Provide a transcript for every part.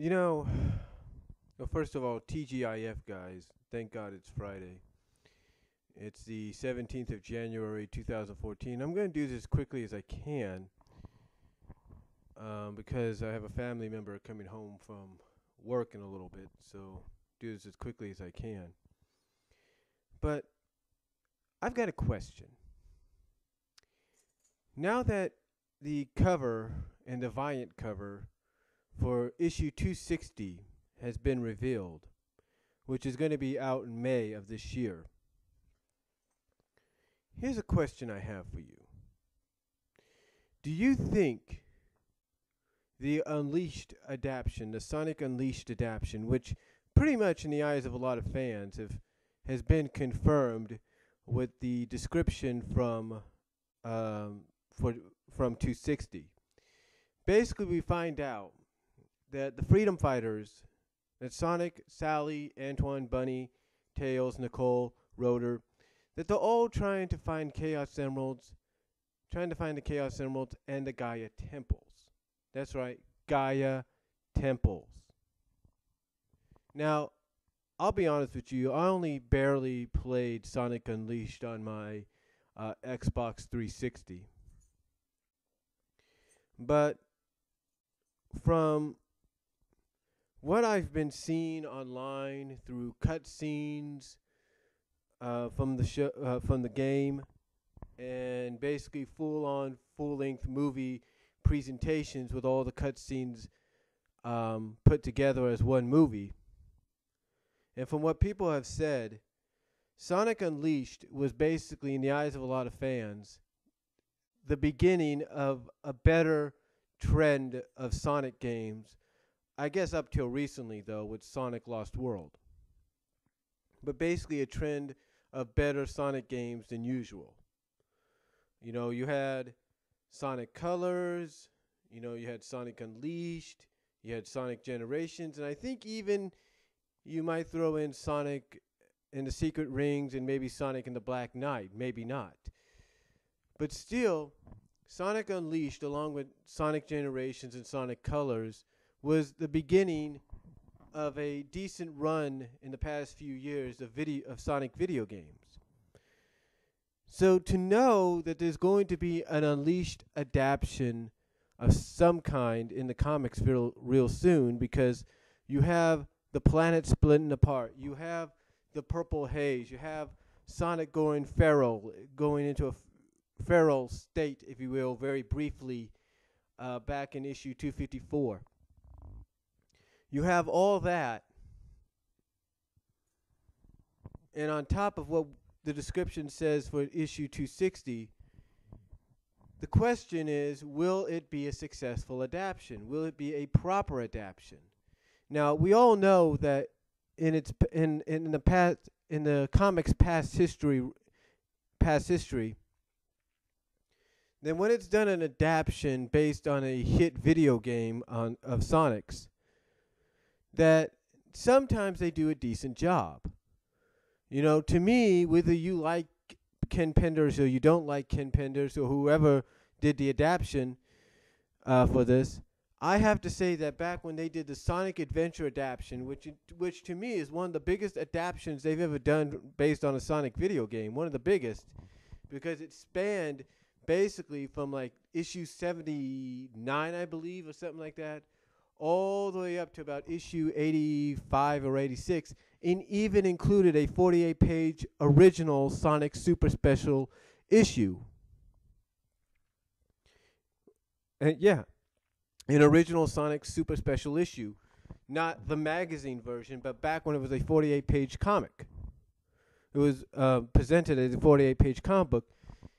You know, well, first of all, TGIF, guys. Thank God it's Friday. It's the 17th of January, 2014. I'm going to do this as quickly as I can because I have a family member coming home from work in a little bit. So, do this as quickly as I can. But I've got a question. Now that the cover and the Viant cover for issue 260 has been revealed, which is going to be out in May of this year. Here's a question I have for you. Do you think the Unleashed adaptation, the Sonic Unleashed adaptation, which pretty much in the eyes of a lot of fans has been confirmed with the description from from 260. Basically, we find out that the Freedom Fighters, that Sonic, Sally, Antoine, Bunny, Tails, Nicole, Rotor, that they're all trying to find Chaos Emeralds, trying to find the Chaos Emeralds and the Gaia Temples. That's right, Gaia Temples. Now, I'll be honest with you, I only barely played Sonic Unleashed on my Xbox 360. But from what I've been seeing online through cutscenes from the from the game, and basically full-on, full-length movie presentations with all the cutscenes put together as one movie, and from what people have said, Sonic Unleashed was basically, in the eyes of a lot of fans, the beginning of a better trend of Sonic games, I guess up till recently, though, with Sonic Lost World. But basically a trend of better Sonic games than usual. You know, you had Sonic Colors, you had Sonic Unleashed, you had Sonic Generations, and I think even you might throw in Sonic and the Secret Rings and maybe Sonic and the Black Knight, maybe not. But still, Sonic Unleashed, along with Sonic Generations and Sonic Colors, was the beginning of a decent run in the past few years of Sonic video games. So to know that there's going to be an Unleashed adaptation of some kind in the comics real soon, because you have the planet splitting apart, you have the purple haze, you have Sonic going feral, going into a feral state, if you will, very briefly back in issue 254. You have all that, and on top of what the description says for issue 260, the question is, will it be a successful adaptation? Will it be a proper adaptation? Now, we all know that in the comics past history, then when it's done an adaptation based on a hit video game of Sonic's, that sometimes they do a decent job. You know, to me, whether you like Ken Penders or you don't like Ken Penders or whoever did the adaptation for this, I have to say that back when they did the Sonic Adventure adaptation, which to me is one of the biggest adaptations they've ever done based on a Sonic video game, one of the biggest, because it spanned basically from like issue 79, I believe, or something like that, all the way up to about issue 85 or 86, and even included a 48-page original Sonic Super Special issue. And yeah, an original Sonic Super Special issue, not the magazine version, but back when it was a 48-page comic. It was presented as a 48-page comic book.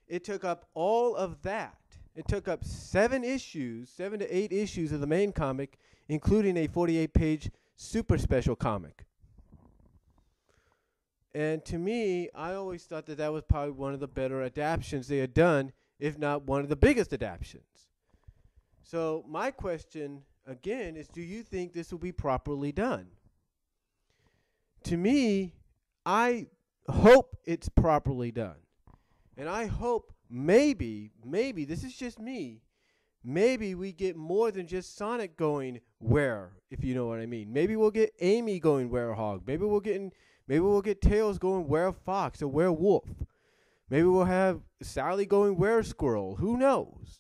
It took up all of that. It took up 7 to 8 issues of the main comic, including a 48-page super special comic. And to me, I always thought that was probably one of the better adaptations they had done, if not one of the biggest adaptations. So my question, again, is do you think this will be properly done? To me, I hope it's properly done. And I hope maybe, this is just me, maybe we get more than just Sonic going where, if you know what I mean. Maybe we'll get Amy going werehog. Maybe we'll get Tails going werefox or werewolf. Maybe we'll have Sally going weresquirrel. Who knows?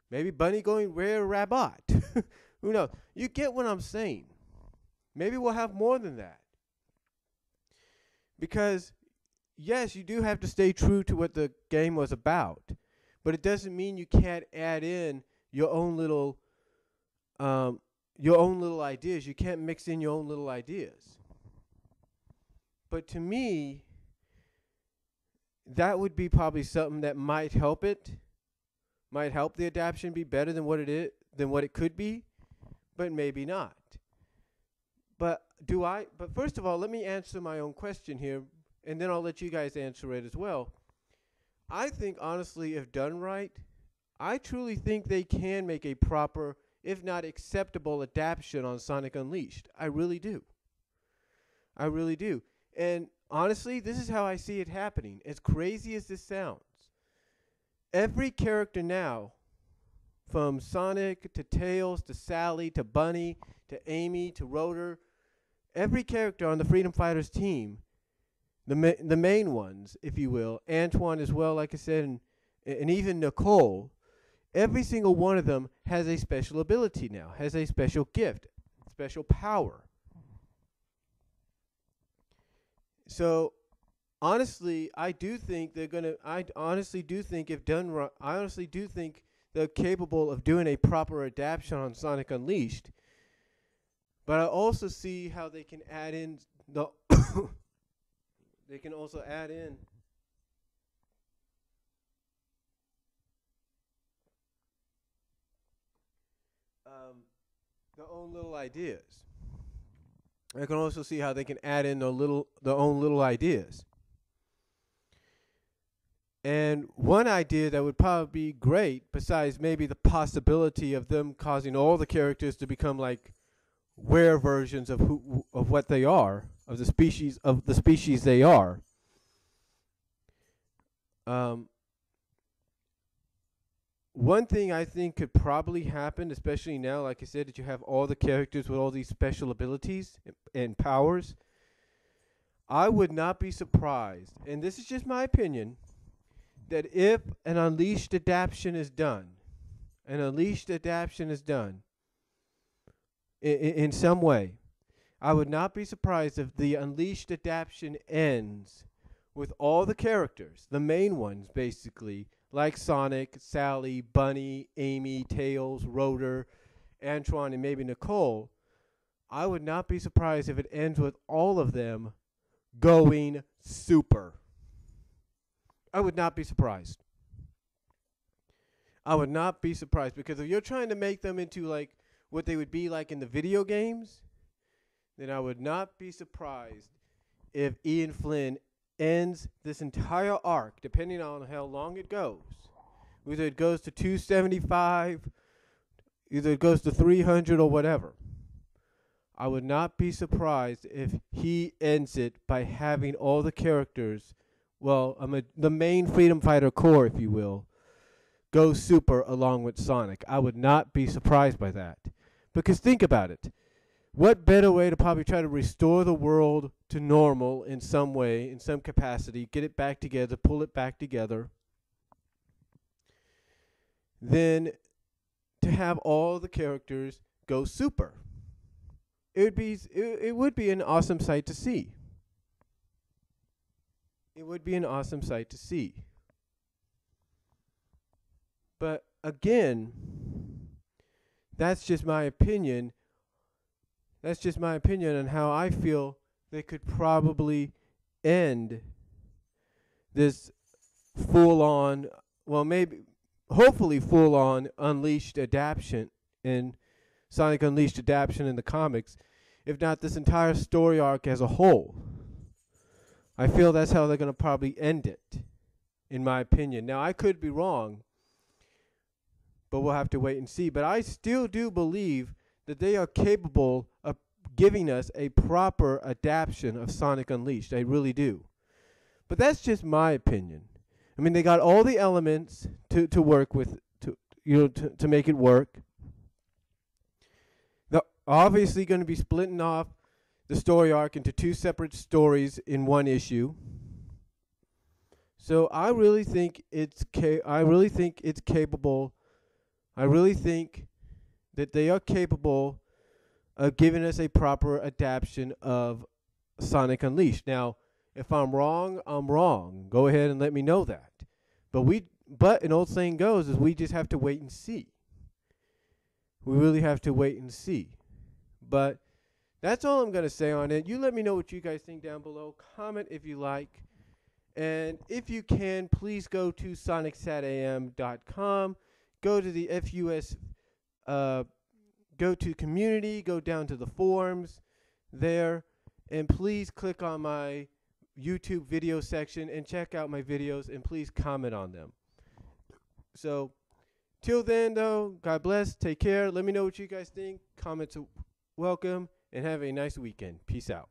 Maybe Bunny going were-rabbit. Who knows? You get what I'm saying. Maybe we'll have more than that. Because, yes, you do have to stay true to what the game was about. But it doesn't mean you can't add in your own little ideas. You can't mix in your own little ideas. But to me, that would be probably something that might help it. Might help the adaptation be better than what it could be, but maybe not. But first of all, let me answer my own question here, and then I'll let you guys answer it as well. I think, honestly, if done right, I truly think they can make a proper, if not acceptable, adaptation on Sonic Unleashed. I really do. I really do. And honestly, this is how I see it happening. As crazy as this sounds, every character now, from Sonic to Tails to Sally to Bunny to Amy to Rotor, every character on the Freedom Fighters team, the main ones, if you will, Antoine as well, like I said, and even Nicole, every single one of them has a special ability now, has a special gift, special power. So, honestly, I honestly do think if done right, I honestly do think they're capable of doing a proper adaptation on Sonic Unleashed. But I also see how they can add in the they can also add in their own little ideas. I can also see how they can add in their own little ideas. And one idea that would probably be great, besides maybe the possibility of them causing all the characters to become like were versions of what they are, of the species they are. One thing I think could probably happen, especially now, like I said, that you have all the characters with all these special abilities and powers, I would not be surprised, and this is just my opinion, that if an Unleashed adaptation is done, in some way, I would not be surprised if the Unleashed adaptation ends with all the characters, the main ones basically, like Sonic, Sally, Bunny, Amy, Tails, Rotor, Antoine, and maybe Nicole. I would not be surprised if it ends with all of them going super. I would not be surprised. I would not be surprised, because if you're trying to make them into like what they would be like in the video games, then I would not be surprised if Ian Flynn ends this entire arc, depending on how long it goes. Either it goes to 275, either it goes to 300 or whatever. I would not be surprised if he ends it by having all the characters, the main Freedom Fighter core, if you will, go super along with Sonic. I would not be surprised by that. Because think about it. What better way to probably try to restore the world to normal in some way, in some capacity, get it back together, pull it back together, than to have all the characters go super. It would be an awesome sight to see. It would be an awesome sight to see. But again, that's just my opinion. That's just my opinion on how I feel they could probably end this full-on, hopefully full-on Unleashed adaptation in Sonic Unleashed adaptation in the comics, if not this entire story arc as a whole. I feel that's how they're going to probably end it, in my opinion. Now, I could be wrong, but we'll have to wait and see. But I still do believe that they are capable of giving us a proper adaptation of Sonic Unleashed. I really do. But that's just my opinion. I mean, they got all the elements to work with, to make it work. They're obviously going to be splitting off the story arc into 2 separate stories in 1 issue. So I really think it's capable. I really think that they are capable of giving us a proper adaptation of Sonic Unleashed. Now, if I'm wrong, I'm wrong. Go ahead and let me know that. But an old saying goes is we just have to wait and see. We really have to wait and see. But that's all I'm going to say on it. You let me know what you guys think down below. Comment if you like. And if you can, please go to sonicsatam.com. Go to the FUS, go to community, go down to the forums there, and please click on my YouTube video section and check out my videos, and please comment on them. So, till then, though, God bless, take care, let me know what you guys think, comments are welcome, and have a nice weekend. Peace out.